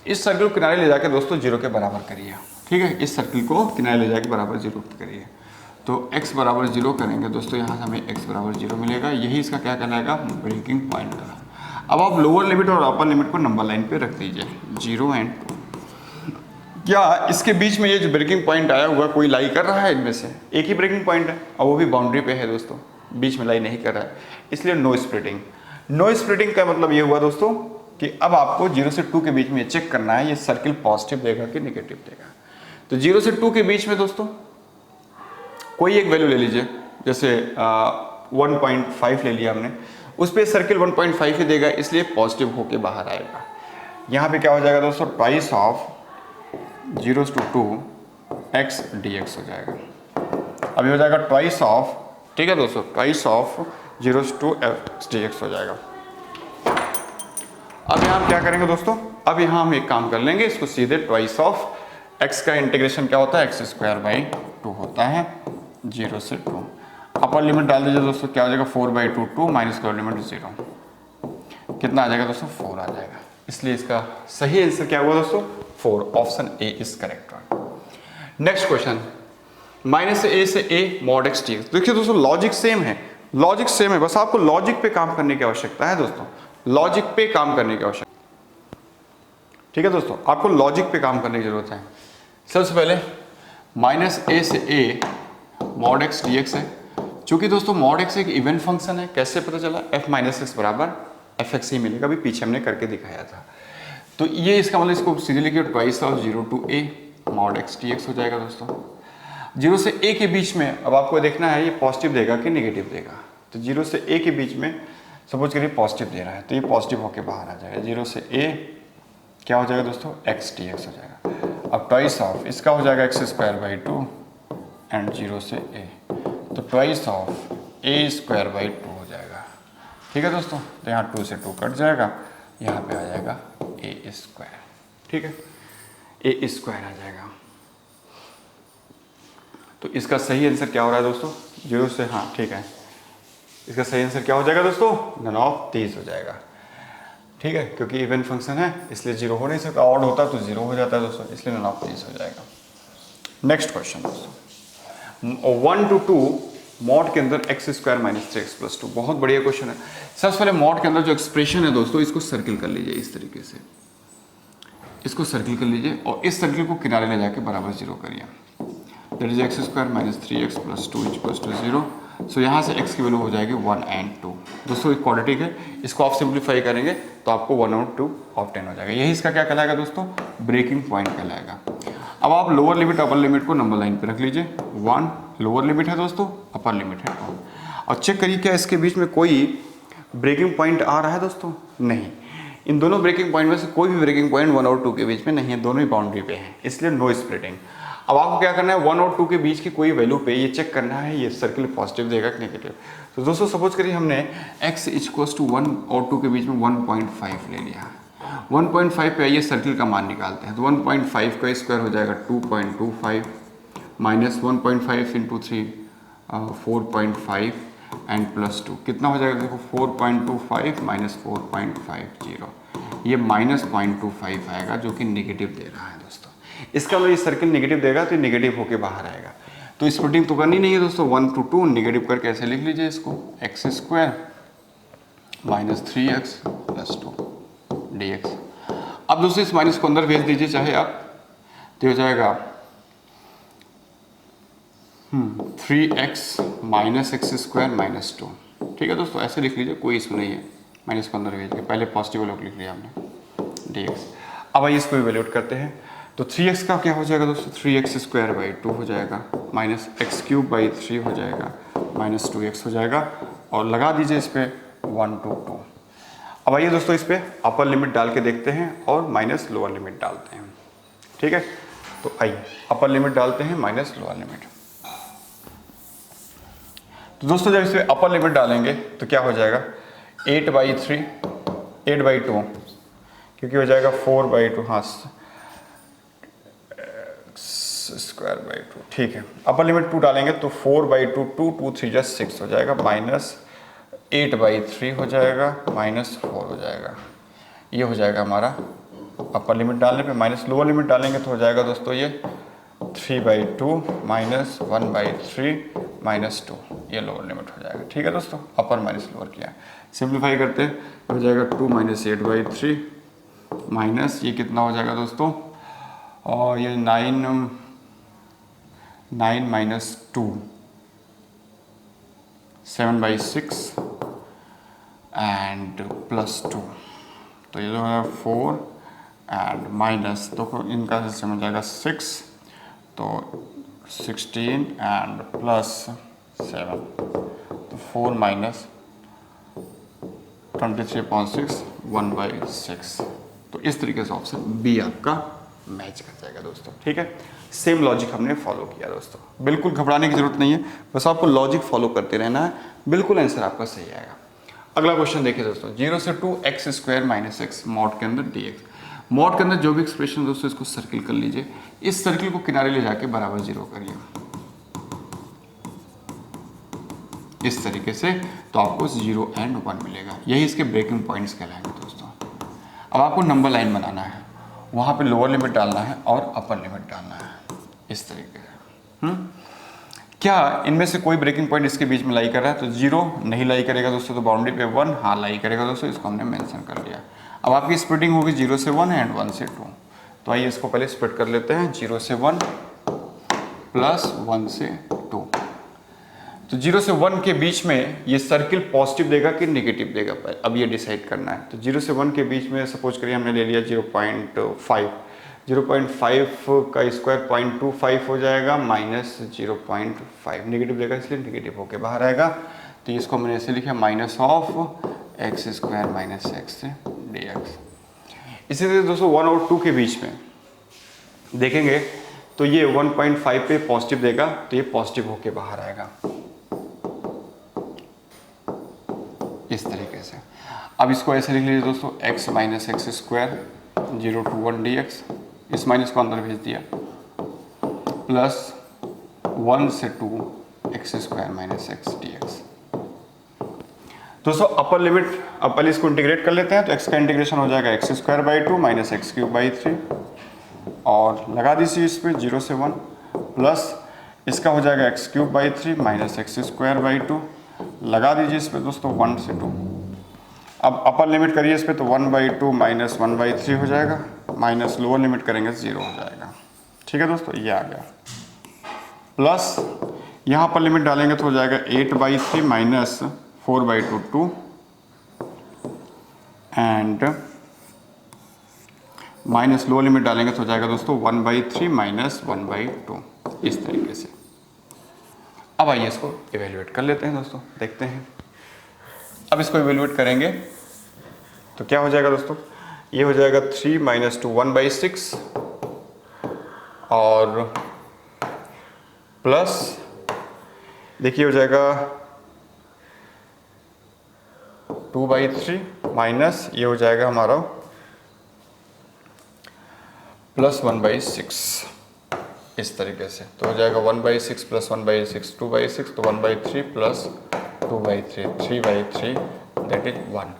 इस सर्किल को किनारे ले जाके दोस्तों 0 के बराबर करिए, ठीक है। इस सर्किल को किनारे ले जाके बराबर 0 करिए, तो x बराबर 0 करेंगे दोस्तों, यहाँ से हमें x बराबर 0 मिलेगा। यही इसका क्या कहलाएगा, ब्रेकिंग पॉइंट का। अब आप लोअर लिमिट और अपर लिमिट को नंबर लाइन पे रख दीजिए 0 एंड 2। क्या इसके बीच में ये जो ब्रेकिंग पॉइंट आया हुआ कोई लाई कर रहा है? इनमें से एक ही ब्रेकिंग पॉइंट है और वो भी बाउंड्री पे है दोस्तों, बीच में लाई नहीं कर रहा है, इसलिए नो स्प्लिटिंग। नो स्प्लिटिंग का मतलब ये हुआ दोस्तों कि अब आपको 0 से 2 के बीच में चेक करना है ये सर्किल पॉजिटिव देगा कि नेगेटिव देगा। तो 0 से 2 के बीच में दोस्तों कोई एक वैल्यू ले लीजिए, जैसे 1.5 ले लिया हमने, उस पर सर्किल 1.5 ही देगा, इसलिए पॉजिटिव होके बाहर आएगा। यहाँ पे क्या हो जाएगा दोस्तों, twice of 0 to 2 x dx हो जाएगा। अभी हो जाएगा ट्वाइस ऑफ, ठीक है दोस्तों, twice of 0 to 2 x dx हो जाएगा। अब यहाँ हम क्या करेंगे दोस्तों, अब यहाँ हम एक काम कर लेंगे, इसको सीधे ट्वाइस ऑफ x का इंटीग्रेशन क्या होता है, x² 2 होता है 0 से 2। अपर लिमिट डाल दीजिए दोस्तों, क्या हो जाएगा 4/2 2 माइनस लोअर लिमिट 0। कितना आ जाएगा दोस्तों, 4 आ जाएगा। इसलिए इसका सही आंसर क्या हुआ दोस्तों, 4। Option A is correct. Next question, -a से a मॉड x dx। देखिए दोस्तों लॉजिक सेम है, लॉजिक सेम है, बस आपको लॉजिक पे काम करने की आवश्यकता है दोस्तों, लॉजिक पे काम करने की आवश्यकता, ठीक है दोस्तों, आपको लॉजिक पे काम करने की जरूरत है। सबसे पहले -a से a मॉड x dx है। चूंकि दोस्तों मॉड x एक इवन फंक्शन है, कैसे पता चला, f -x बराबर fx ही मिलेगा, अभी पीछे हमने करके दिखाया था। तो ये इसका मतलब इसको सीधे लिखिए twice of 0 to a mod x dx हो जाएगा दोस्तों। 0 से a के बीच में अब आपको देखना है ये पॉजिटिव देगा कि नेगेटिव देगा। तो 0 से a के बीच में सपोज करिए पॉजिटिव दे रहा है, तो ये पॉजिटिव होके बाहर आ जाएगा। 0 से a क्या हो जाएगा दोस्तों, x dx हो जाएगा। अब ट्वाइस ऑफ इसका हो जाएगा x² 2 एंड 0 से a, तो ट्वाइस ऑफ a² 2 हो जाएगा, ठीक है दोस्तों। तो यहाँ 2 से 2 कट जाएगा, यहाँ पे आ जाएगा a², ठीक है, a² आ जाएगा। तो इसका सही आंसर क्या हो रहा है दोस्तों, 0 से, हाँ ठीक है, इसका सही आंसर क्या हो जाएगा दोस्तों? नन ऑफ दीज हो जाएगा। ठीक है, क्योंकि इवन फंक्शन है इसलिए जीरो हो नहीं सकता, ऑड होता तो जीरो हो जाता है दोस्तों, इसलिए नन ऑफ दीज हो जाएगा। नेक्स्ट क्वेश्चन दोस्तों, 1 to 2 मॉड के अंदर x square minus 3x plus 2। बहुत बढ़िया क्वेश्चन है। सबसे पहले मॉड के अंदर जो एक्सप्रेशन है दोस्तों, इसको सर्किल कर लीजिए इस तरीके से, इसको सर्किल कर लीजिए और इस सर्किल को किनारे ले जाके बराबर जीरो करिए। That is x square minus 3x plus 2 equals to 0। So यहाँ से x की वैल्यू हो जाएगी 1 and 2। दोस्तों एक क्वाड्रेटिक है, इसको आप सिंप्लीफाई करेंगे तो आपको 1 और 2 ऑफ 10 हो जाएगा। यही इसका क्या कहलाएगा दोस्तों? ब्रेकिंग पॉइंट कहलाएगा। अब आप लोअर लिमिट अपर लिमिट को नंबर लाइन पे रख लीजिए। 1 लोअर लिमिट है दोस्तों, अपर लिमिट है 2। और चेक करिए क्या इसके बीच में कोई ब्रेकिंग पॉइंट आ रहा है दोस्तों? नहीं। इन दोनों ब्रेकिंग पॉइंट में से कोई भी ब्रेकिंग पॉइंट 1 और 2 के बीच में नहीं है, दोनों ही बाउंड्री पे हैं, इसलिए नो स्प्लिटिंग। अब आपको क्या करना है, 1 और 2 के बीच की कोई वैल्यू पे ये चेक करना है ये सर्किल पॉजिटिव देगा कि नेगेटिव। तो दोस्तों सपोज करिए हमने x इक्वल्स टू 1 और 2 के बीच में 1.5 ले लिया। 1.5 पे आइए सर्किल का मान निकालते हैं। तो 1.5 का स्क्वायर हो जाएगा 2.25 माइनस 1.5 इंटू 3 4.5 एंड प्लस 2 कितना हो जाएगा? देखो 4.25 माइनस 4.50, ये माइनस 0.25 आएगा जो कि नेगेटिव दे रहा है दोस्तों। इसका मतलब ये सर्किल नेगेटिव देगा तो नेगेटिव होके बाहर आएगा। तो स्प्लिटिंग तो करनी नहीं है दोस्तों, 1 to 2 नेगेटिव करके ऐसे लिख लीजिए इसको, x square minus 3x plus 2 dx। अब दोस्तों इस माइनस को अंदर भेज दीजिए चाहे आप, तो हो जाएगा 3x minus x square minus 2। ठीक है दोस्तों, ऐसे लिख लीजिए, कोई इशू नहीं है। माइनस को अंदर भेज के पहले पॉजिटिव लोग लिख लिया हमने dx। अब आइए इसको इवेल्यूएट करते हैं। तो 3x का क्या हो जाएगा दोस्तों? 3x स्क्वायर बाई 2 हो जाएगा, माइनस एक्स क्यूब बाई 3 हो जाएगा, माइनस 2x हो जाएगा, और लगा दीजिए इस पर 1 to 2। अब आइए दोस्तों इस पर अपर लिमिट डाल के देखते हैं और माइनस लोअर लिमिट डालते हैं। ठीक है, तो आइए अपर लिमिट डालते हैं माइनस लोअर लिमिट। तो दोस्तों जब इस पर अपर लिमिट डालेंगे तो क्या हो जाएगा? 8/3 8/2, क्योंकि हो जाएगा 4/2, हाँ स्क्वायर बाई 2। ठीक है, अपर लिमिट 2 डालेंगे तो 4/2 2 2 3 6 हो जाएगा, माइनस 8/3 हो जाएगा, माइनस 4 हो जाएगा। ये हो जाएगा हमारा अपर लिमिट डालने पे। माइनस लोअर लिमिट डालेंगे तो हो जाएगा दोस्तों ये 3/2 माइनस 1/3 माइनस 2, ये लोअर लिमिट हो जाएगा। ठीक है दोस्तों, अपर माइनस लोअर किया, सिंप्लीफाई करते हैं हो जाएगा 2 माइनस 8/3 माइनस ये कितना हो जाएगा दोस्तों? और ये 9 माइनस 2 7/6 एंड प्लस 2, तो ये जो है 4 एंड माइनस तो इनका सिस्टम हो जाएगा 6, तो 16 एंड प्लस 7, तो 4 माइनस 23.6 1/6। तो इस तरीके से ऑप्शन बी आपका मैच कर जाएगा दोस्तों। ठीक है, सेम लॉजिक हमने फॉलो किया दोस्तों, बिल्कुल घबराने की जरूरत नहीं है, बस आपको लॉजिक फॉलो करते रहना है, बिल्कुल आंसर आपका सही आएगा। अगला क्वेश्चन देखिए दोस्तों, 0 से 2 x square minus x mod के अंदर dx। मॉड के अंदर जो भी एक्सप्रेशन दोस्तों इसको सर्किल कर लीजिए, इस सर्किल को किनारे ले जाके बराबर जीरो करिए इस तरीके से, तो आपको 0 and 1 मिलेगा। यही इसके ब्रेकिंग पॉइंट्स कहलाएंगे दोस्तों। अब आपको नंबर लाइन बनाना है, वहाँ पे लोअर लिमिट डालना है और अपर लिमिट डालना है इस तरीके से। क्या इनमें से कोई ब्रेकिंग पॉइंट इसके बीच में लाई कर रहा है? तो 0 नहीं लाई करेगा दोस्तों, तो बाउंड्री पे 1 हाँ लाई करेगा दोस्तों, इसको हमने मेंशन कर लिया। अब आपकी स्प्लिटिंग होगी 0 से 1 एंड 1 से 2। तो आइए इसको पहले स्प्लिट कर लेते हैं, 0 से 1 प्लस 1 से 2। तो 0 से 1 के बीच में ये सर्किल पॉजिटिव देगा कि नेगेटिव देगा, अब ये डिसाइड करना है। तो 0 से 1 के बीच में सपोज करिए हमने ले लिया 0.5, 0.5 का स्क्वायर 0.25 हो जाएगा, माइनस 0.5 नेगेटिव देगा इसलिए नेगेटिव होके बाहर आएगा। तो इसको मैंने ऐसे लिखा minus of x square minus x dx। इसी तरह दोस्तों 1 और 2 के बीच में देखेंगे तो ये 1.5 पे पॉजिटिव देगा, तो ये पॉजिटिव होके बाहर आएगा इस तरीके से। अब इसको ऐसे लिख लीजिए दोस्तों, x minus x square 0 to 1 dx, इस माइनस को अंदर भेज दिया, प्लस 1 से 2 x square minus x dx। दोस्तों अपर लिमिट, अब पहले इसको इंटीग्रेट कर लेते हैं। तो x का इंटीग्रेशन हो जाएगा x square by 2 minus x cube by 3 और लगा दीजिए इस पर 0 से 1 प्लस इसका हो जाएगा x cube by 3 minus x square by 2 लगा दीजिए इस पर दोस्तों 1 से 2। अब अपर लिमिट करिए इस पर तो 1/2 माइनस 1/3 हो जाएगा, माइनस लोअर लिमिट करेंगे 0 हो जाएगा। ठीक है दोस्तों, ये आ गया। प्लस यहाँ पर लिमिट डालेंगे तो हो जाएगा 8/3 minus 4/2 2 and minus lower limit डालेंगे तो हो जाएगा दोस्तों 1/3 माइनस 1/2 इस तरीके से। अब आइए इसको इवेल्युएट कर लेते हैं दोस्तों, देखते हैं। अब इसको इवेल्युएट करेंगे तो क्या हो जाएगा दोस्तों, ये हो जाएगा 3 माइनस 2 1/6 और प्लस देखिए हो जाएगा 2/3 माइनस ये हो जाएगा हमारा प्लस 1/6 इस तरीके से। तो हो जाएगा 1/6 प्लस 1/6 2/6 तो 1/3 प्लस 2/3 3/3 दैट इज 1।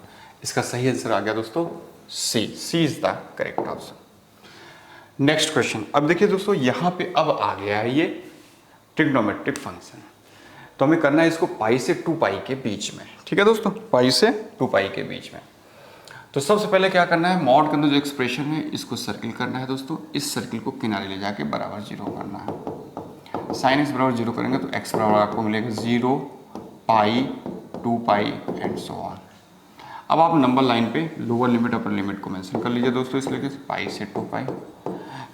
इसका सही आंसर आ गया दोस्तों C. C is the correct option. Next question. अब देखिए दोस्तों यहाँ पे अब आ गया है ये ट्रिग्नोमेट्रिक फंक्शन। तो हमें करना है इसको पाई से 2 पाई के बीच में। ठीक है दोस्तों, पाई से 2 पाई के बीच में। तो सबसे पहले क्या करना है, मॉड के अंदर जो एक्सप्रेशन है इसको सर्किल करना है दोस्तों। इस सर्किल को किनारे ले जाके बराबर 0 करना है। साइन एक्स बराबर 0 करेंगे तो एक्स बराबर आपको मिलेगा 0 पाई 2 पाई एंड सो ऑन। अब आप नंबर लाइन पे लोअर लिमिट अपर लिमिट को मेंशन कर लीजिए दोस्तों, इसलिए कि पाई से 2 पाई।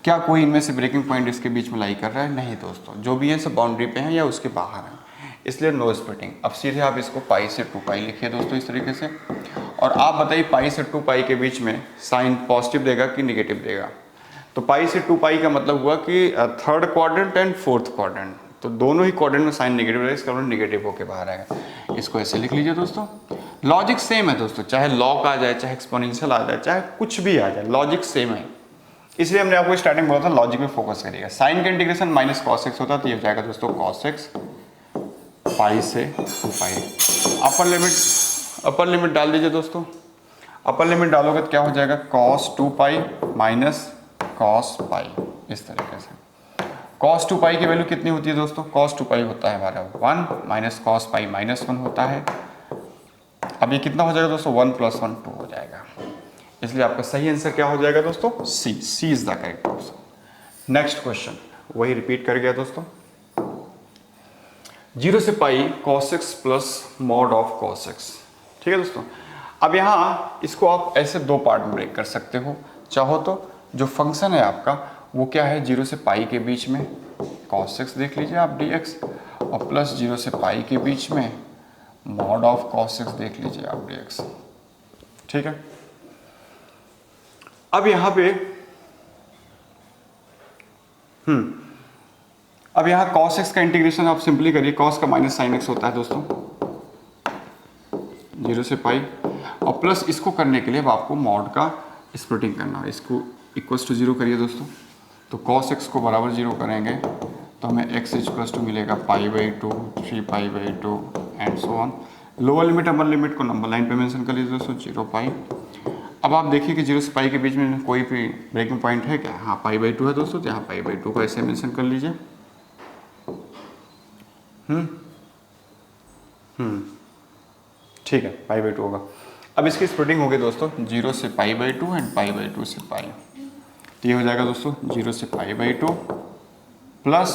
क्या कोई इनमें से ब्रेकिंग पॉइंट इसके बीच में लाई कर रहा है? नहीं दोस्तों, जो भी है सब बाउंड्री पे है या उसके बाहर है, इसलिए नो स्प्लिटिंग। अब सीधे आप इसको पाई से 2 पाई लिखिए दोस्तों इस तरीके से। और आप बताइए पाई से 2 पाई के बीच में साइन पॉजिटिव देगा कि निगेटिव देगा? तो पाई से 2 पाई का मतलब हुआ कि third quadrant and fourth quadrant, तो दोनों ही क्वाड्रेंट में साइन नेगेटिव रहेगा, इसका मतलब निगेटिव होकर बाहर आएगा। इसको ऐसे लिख लीजिए दोस्तों। लॉजिक सेम है दोस्तों, चाहे लॉग आ जाए, चाहे एक्सपोनेंशियल आ जाए, चाहे कुछ भी आ जाए, लॉजिक सेम है। इसलिए हमने आपको स्टार्टिंग बोला था लॉजिक में फोकस करिएगा। साइन का इंटीग्रेशन माइनस कॉस एक्स होता है, तो ये हो जाएगा दोस्तों कॉस एक्स पाई से 2 पाई। अपर लिमिट डाल दीजिए दोस्तों। अपर लिमिट डालोगे तो क्या हो जाएगा, cos 2 pi minus cos pi इस तरीके से। कॉस 2 पाई की वैल्यू कितनी होती है दोस्तों? कॉस 2 पाई होता है हमारा 1 माइनस कॉस पाई माइनस 1 होता है। अब ये कितना हो जाएगा दोस्तों, 1 + 1 2 हो जाएगा। इसलिए आपका सही आंसर क्या हो जाएगा दोस्तों, C. C is the correct option. Next question वही रिपीट कर गया दोस्तों। 0 से pi cos x plus mod of cos x। ठीक है दोस्तों, अब यहाँ इसको आप ऐसे 2 पार्ट में ब्रेक कर सकते हो। चाहो तो जो फंक्शन है आपका वो क्या है, 0 से पाई के बीच में cos x देख लीजिए आप dx, और प्लस 0 से पाई के बीच में मॉड ऑफ cos x देख लीजिए आप dx। ठीक है, अब यहाँ पे अब यहाँ cos x का इंटीग्रेशन आप सिंपली करिए। cos का माइनस साइन x होता है दोस्तों 0 से पाई, और प्लस इसको करने के लिए अब आपको मॉड का स्प्लिटिंग करना है। इसको इक्वल्स टू 0 करिए दोस्तों। तो cos x को बराबर 0 करेंगे तो हमें x इक्वल्स टू मिलेगा π/2 3π/2 and so on. Lower limit upper limit को नंबर लाइन पे मेंशन कर लीजिए दोस्तों 0 पाई। अब आप देखिए कि 0 से पाई के बीच में कोई भी ब्रेकिंग पॉइंट है क्या? हाँ, π/2 है दोस्तों, तो यहाँ π/2 को ऐसे मेंशन कर लीजिए। ठीक है, π/2 होगा। अब इसकी स्प्लिटिंग होगी दोस्तों 0 से π/2 एंड π/2 से पाई। तो ये हो जाएगा दोस्तों 0 से π/2 प्लस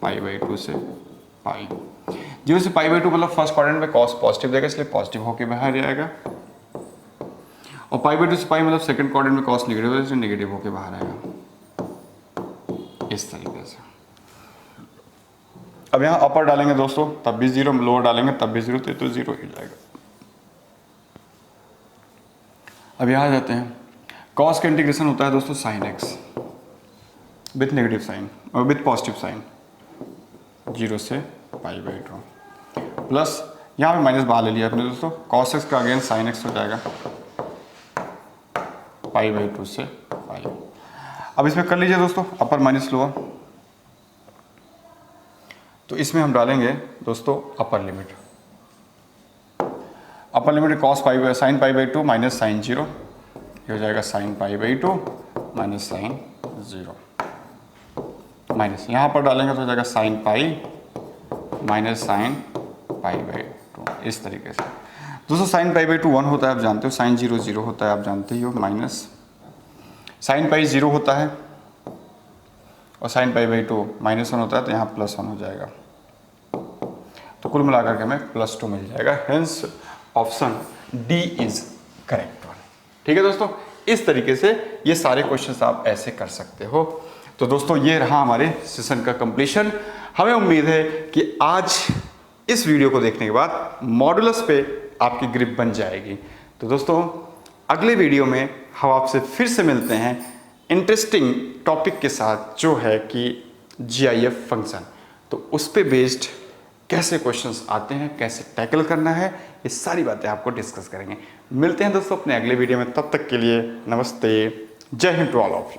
π/2 से पाई। 0 से π/2 मतलब फर्स्ट क्वाड्रेंट में कॉस पॉजिटिव देगा, इसलिए पॉजिटिव होके बाहर आएगा। और π/2 से पाई मतलब सेकंड क्वाड्रेंट में कॉस नेगेटिव है, इसलिए नेगेटिव होके बाहर आएगा इस तरीके से। अब यहाँ अपर डालेंगे दोस्तों तब भी 0, लोअर डालेंगे तब भी 0, तो 0 ही जाएगा। अब यहाँ जाते हैं, कॉस का इंटीग्रेशन होता है दोस्तों sine x with negative sine और विथ पॉजिटिव साइन 0 से π/2 प्लस यहाँ पे माइनस बाहर ले लिया आपने दोस्तों। कॉस एक्स का अगेन साइन एक्स हो जाएगा π/2 से पाई। अब इसमें कर लीजिए दोस्तों अपर माइनस लोअर। तो इसमें हम डालेंगे दोस्तों upper limit. Upper limit cos pi sine pi by 2 minus sine 0, ये हो जाएगा sine pi by 2 minus sine 0, minus यहाँ पर डालेंगे तो हो जाएगा sine pi minus sine pi by 2, इस तरीके से। दोस्तों साइन पाई बाई 2 1 होता है, आप जानते हो, साइन 0 0 होता है, आप जानते ही हो, माइनस साइन पाई 0 होता है और साइन पाई बाई 2 -1 होता है, तो यहाँ +1 हो जाएगा। तो कुल मिलाकर के हमें +2 मिल जाएगा, hence option D is correct one. ठीक है दोस्तों, इस तरीके से ये सारे क्वेश्चंस आप ऐसे कर सकते हो। तो दोस्तों ये रहा हमारे सेशन का कंप्लीशन। हमें उम्मीद है कि आज इस वीडियो को देखने के बाद मॉडुलस पे आपकी ग्रिप बन जाएगी। तो दोस्तों अगले वीडियो में हम आपसे फिर से मिलते हैं इंटरेस्टिंग टॉपिक के साथ, जो है कि GIF फंक्शन। तो उस पे बेस्ड कैसे क्वेश्चंस आते हैं, कैसे टैकल करना है, ये सारी बातें आपको डिस्कस करेंगे। मिलते हैं दोस्तों अपने अगले वीडियो में, तब तक के लिए नमस्ते, जय हिंद टू ऑल ऑफ यू।